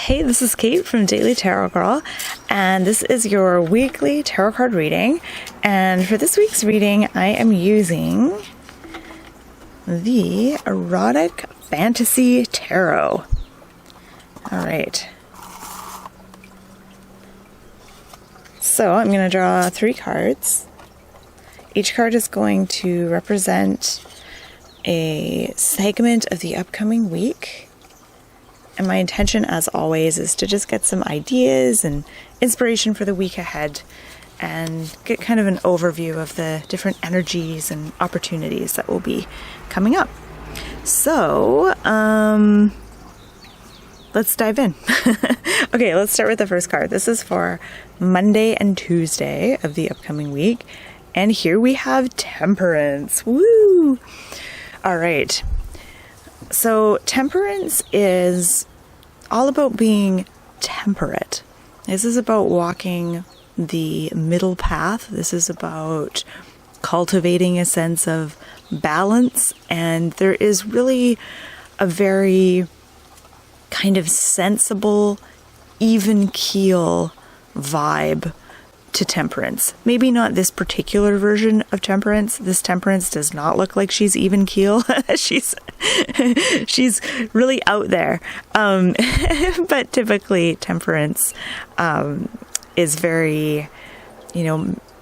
Hey, this is Kate from Daily Tarot Girl, and this is your weekly tarot card reading. And for this week's reading, I am using the Erotic Fantasy Tarot. All right. So I'm going to draw 3 cards. Each card is going to represent a segment of the upcoming week. And my intention, as always, is to just get some ideas and inspiration for the week ahead and get kind of an overview of the different energies and opportunities that will be coming up. So, let's dive in. Okay, let's start with the first card. This is for Monday and Tuesday of the upcoming week. And here we have Temperance. Woo! All right. So temperance is all about being temperate. This is about walking the middle path. This is about cultivating a sense of balance. And there is really a very kind of sensible, even keel vibe to temperance. Maybe not this particular version of temperance. This temperance does not look like she's even keel. she's really out there. But typically temperance is very,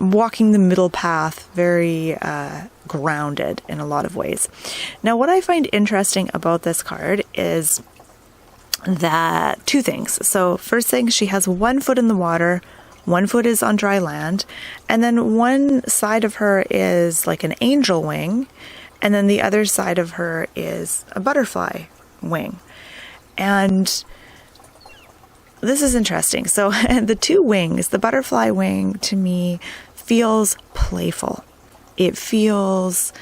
walking the middle path, very grounded in a lot of ways. Now, what I find interesting about this card is that 2 things. So first thing, she has 1 foot in the water, 1 foot is on dry land, and then one side of her is like an angel wing, and then the other side of her is a butterfly wing. And this is interesting. So the 2 wings, the butterfly wing to me feels playful. It feels,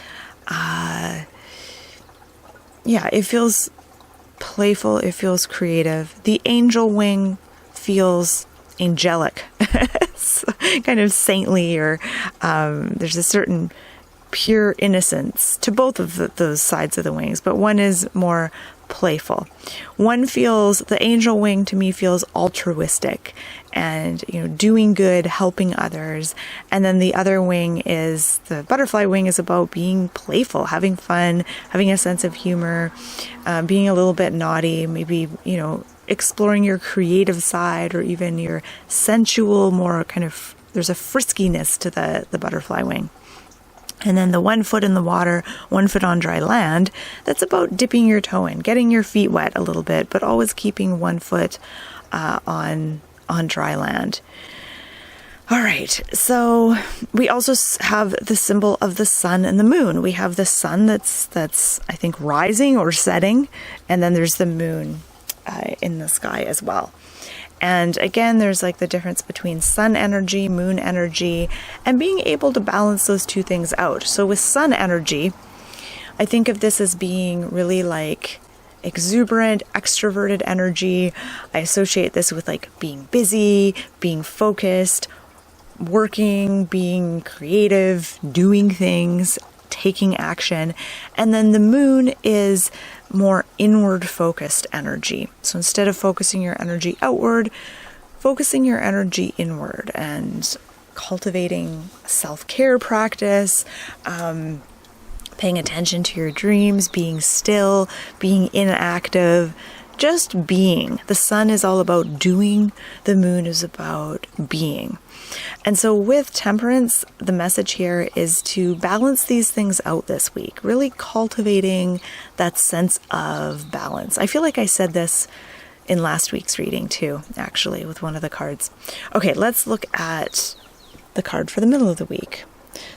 it feels playful. It feels creative. The angel wing feels angelic, kind of saintly, or there's a certain pure innocence to both of those sides of the wings, but one is more playful. One feels, the angel wing to me feels altruistic and, doing good, helping others. And then the other wing is, the butterfly wing is about being playful, having fun, having a sense of humor, being a little bit naughty, maybe, exploring your creative side or even your sensual, more kind of, there's a friskiness to the butterfly wing. And then the 1 foot in the water, 1 foot on dry land, that's about dipping your toe in, getting your feet wet a little bit, but always keeping 1 foot on dry land. All right, so we also have the symbol of the sun and the moon. We have the sun that's I think rising or setting, and then there's the moon in the sky as well. And again, there's like the difference between sun energy, moon energy, and being able to balance those 2 things out. So with sun energy, I think of this as being really like exuberant, extroverted energy. I associate this with like being busy, being focused, working, being creative, doing things, taking action. And then the moon is more inward focused energy. So instead of focusing your energy outward, focusing your energy inward and cultivating self-care practice, paying attention to your dreams, being still, being inactive, just being. The sun is all about doing, the moon is about being. And so with temperance, the message here is to balance these things out this week, really cultivating that sense of balance. I feel like I said this in last week's reading too, actually, with one of the cards. Okay, let's look at the card for the middle of the week.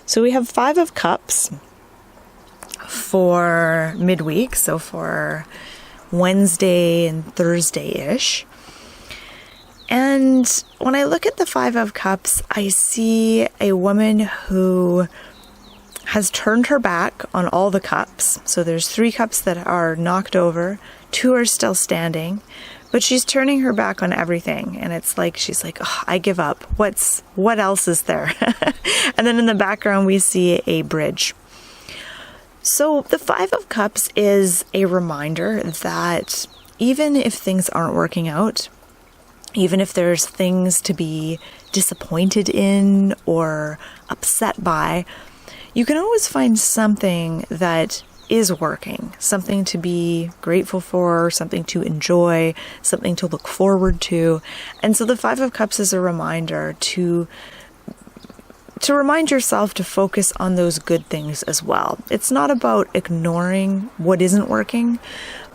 So we have 5 of Cups for midweek, so for Wednesday and Thursday-ish. And when I look at the 5 of Cups, I see a woman who has turned her back on all the cups. So there's 3 cups that are knocked over, 2 are still standing, but she's turning her back on everything. And it's like, she's like, oh, I give up. What else is there? And then in the background, we see a bridge. So the 5 of Cups is a reminder that even if things aren't working out, Even if there's things to be disappointed in or upset by, you can always find something that is working, something to be grateful for, something to enjoy, something to look forward to. And so the Five of Cups is a reminder to remind yourself to focus on those good things as well. It's not about ignoring what isn't working,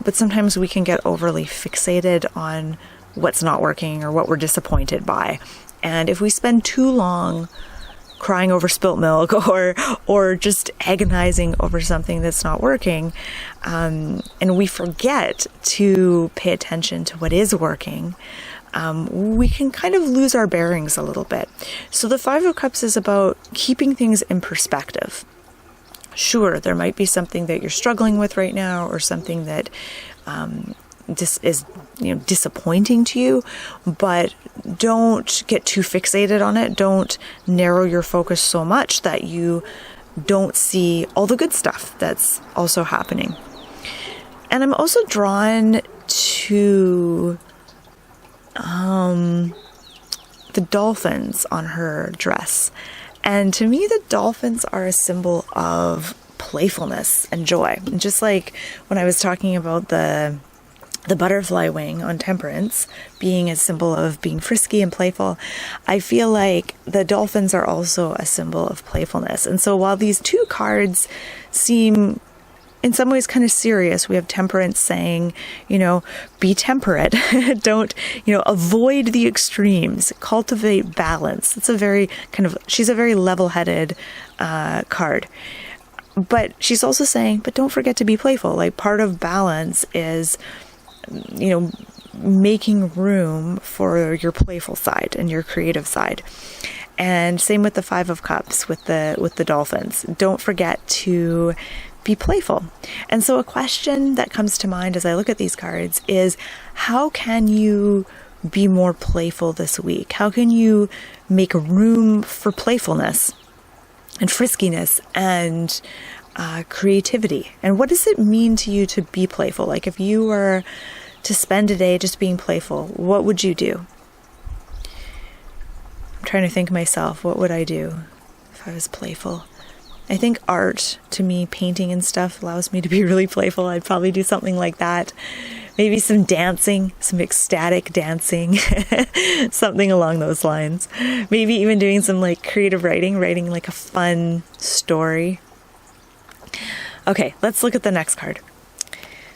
but sometimes we can get overly fixated on what's not working or what we're disappointed by. And if we spend too long crying over spilt milk or just agonizing over something that's not working, and we forget to pay attention to what is working, we can kind of lose our bearings a little bit. So the Five of Cups is about keeping things in perspective. Sure, there might be something that you're struggling with right now, or something that is disappointing to you, but don't get too fixated on it. Don't narrow your focus so much that you don't see all the good stuff that's also happening. And I'm also drawn to the dolphins on her dress. And to me, the dolphins are a symbol of playfulness and joy. And just like when I was talking about the butterfly wing on Temperance being a symbol of being frisky and playful, I feel like the dolphins are also a symbol of playfulness. And so while these two cards seem in some ways kind of serious, we have Temperance saying, be temperate. Don't, avoid the extremes, cultivate balance. It's she's a very level-headed card. But she's also saying, but don't forget to be playful. Like, part of balance is, making room for your playful side and your creative side. And same with the Five of Cups with the dolphins. Don't forget to be playful. And so a question that comes to mind as I look at these cards is, how can you be more playful this week? How can you make room for playfulness and friskiness and creativity? And what does it mean to you to be playful? Like, if you were to spend a day just being playful, what would you do? I'm trying to think myself, what would I do if I was playful? I think art, to me, painting and stuff, allows me to be really playful. I'd probably do something like that. Maybe some dancing, some ecstatic dancing, something along those lines. Maybe even doing some creative writing like a fun story. Okay, let's look at the next card.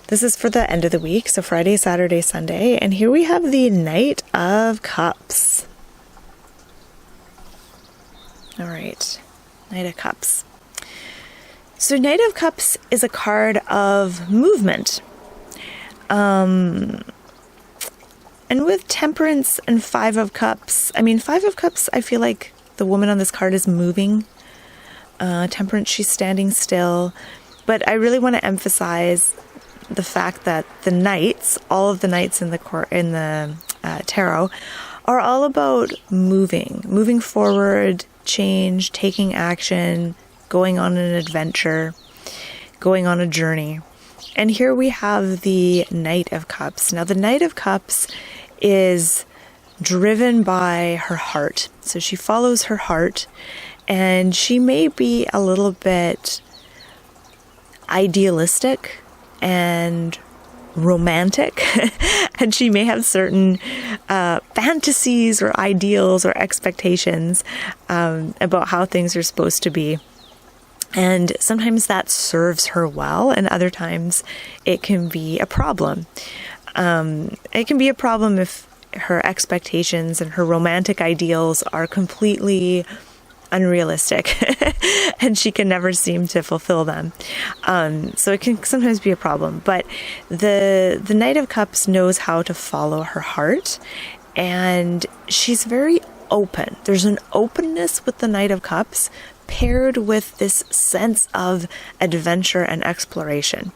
This is for the end of the week, so Friday, Saturday, Sunday. And here we have the Knight of Cups. All right, Knight of Cups. So Knight of Cups is a card of movement. And with Temperance and Five of Cups, Five of Cups, I feel like the woman on this card is moving. Temperance, she's standing still. But I really want to emphasize the fact that the knights, all of the knights in the tarot, are all about moving forward, change, taking action, going on an adventure, going on a journey. And here we have the Knight of Cups. Now, the Knight of Cups is driven by her heart. So she follows her heart, and she may be a little bit idealistic and romantic, and she may have certain fantasies or ideals or expectations about how things are supposed to be. And sometimes that serves her well, and other times it can be a problem. It can be a problem if her expectations and her romantic ideals are completely unrealistic and she can never seem to fulfill them. So it can sometimes be a problem. But the Knight of Cups knows how to follow her heart, and she's very open. There's an openness with the Knight of Cups paired with this sense of adventure and exploration.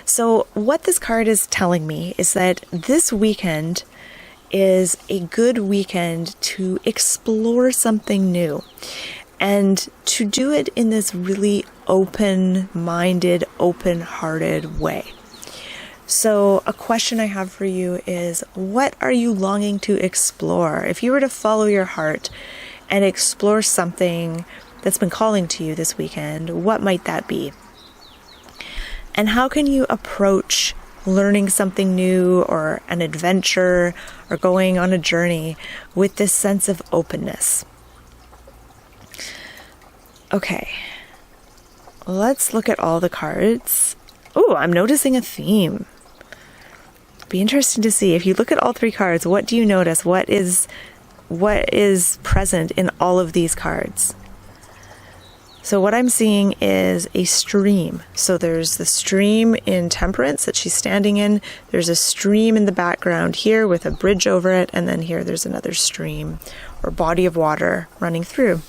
So what this card is telling me is that this weekend is a good weekend to explore something new, and to do it in this really open-minded, open-hearted way. So a question I have for you is, what are you longing to explore? If you were to follow your heart and explore something that's been calling to you this weekend, what might that be? And how can you approach learning something new or an adventure or going on a journey with this sense of openness? Okay, let's look at all the cards. Oh, I'm noticing a theme. Be interesting to see. If you look at all three cards, what do you notice? What is present in all of these cards? So what I'm seeing is a stream. So there's the stream in Temperance that she's standing in. There's a stream in the background here with a bridge over it. And then here there's another stream or body of water running through.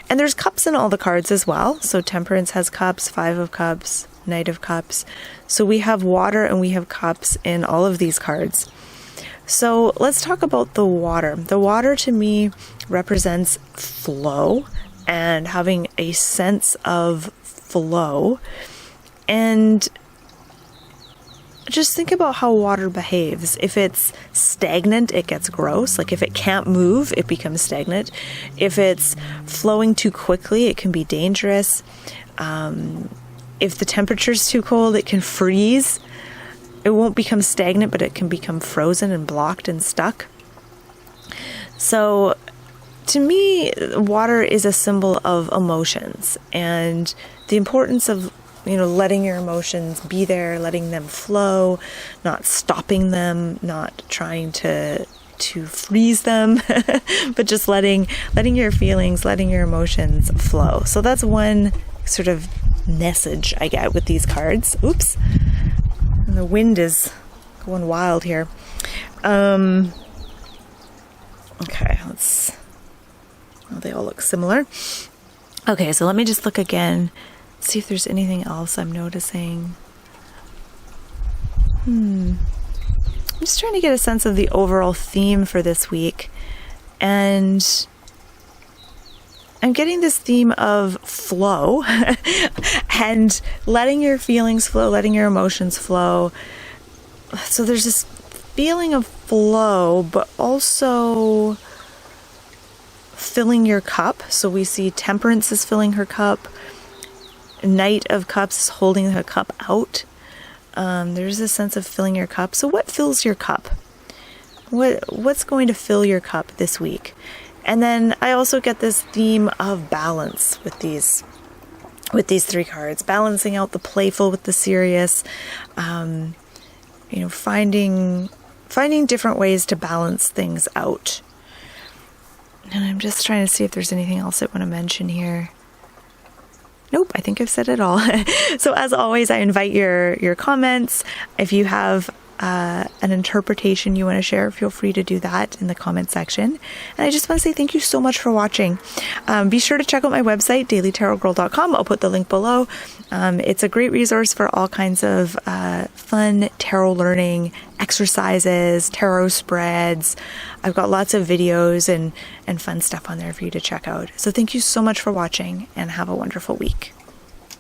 And there's cups in all the cards as well. So Temperance has cups, 5 of cups, Knight of Cups. So we have water and we have cups in all of these cards. So let's talk about the water. The water to me represents flow and having a sense of flow. And just think about how water behaves. If it's stagnant, it gets gross. Like if it can't move, it becomes stagnant. If it's flowing too quickly, it can be dangerous. If the temperature's too cold, it can freeze. It won't become stagnant, but it can become frozen and blocked and stuck. So to me, water is a symbol of emotions and the importance of, letting your emotions be there, letting them flow, not stopping them, not trying to freeze them, but just letting your feelings, letting your emotions flow. So that's one sort of message I get with these cards. Oops. And the wind is going wild here. Okay, they all look similar. Okay, so let me just look again, see if there's anything else I'm noticing. I'm just trying to get a sense of the overall theme for this week. And I'm getting this theme of flow and letting your feelings flow, letting your emotions flow. So there's this feeling of flow, but also filling your cup. So we see Temperance is filling her cup. Knight of Cups is holding her cup out. There's a sense of filling your cup. So what fills your cup? What's going to fill your cup this week? And then I also get this theme of balance with these three cards, balancing out the playful with the serious, finding different ways to balance things out. And I'm just trying to see if there's anything else I want to mention here. Nope, I think I've said it all. So as always, I invite your comments. If you have an interpretation you want to share, feel free to do that in the comment section. And I just want to say thank you so much for watching. Be sure to check out my website, dailytarotgirl.com. I'll put the link below. It's a great resource for all kinds of fun tarot learning exercises, tarot spreads. I've got lots of videos and fun stuff on there for you to check out. So thank you so much for watching and have a wonderful week.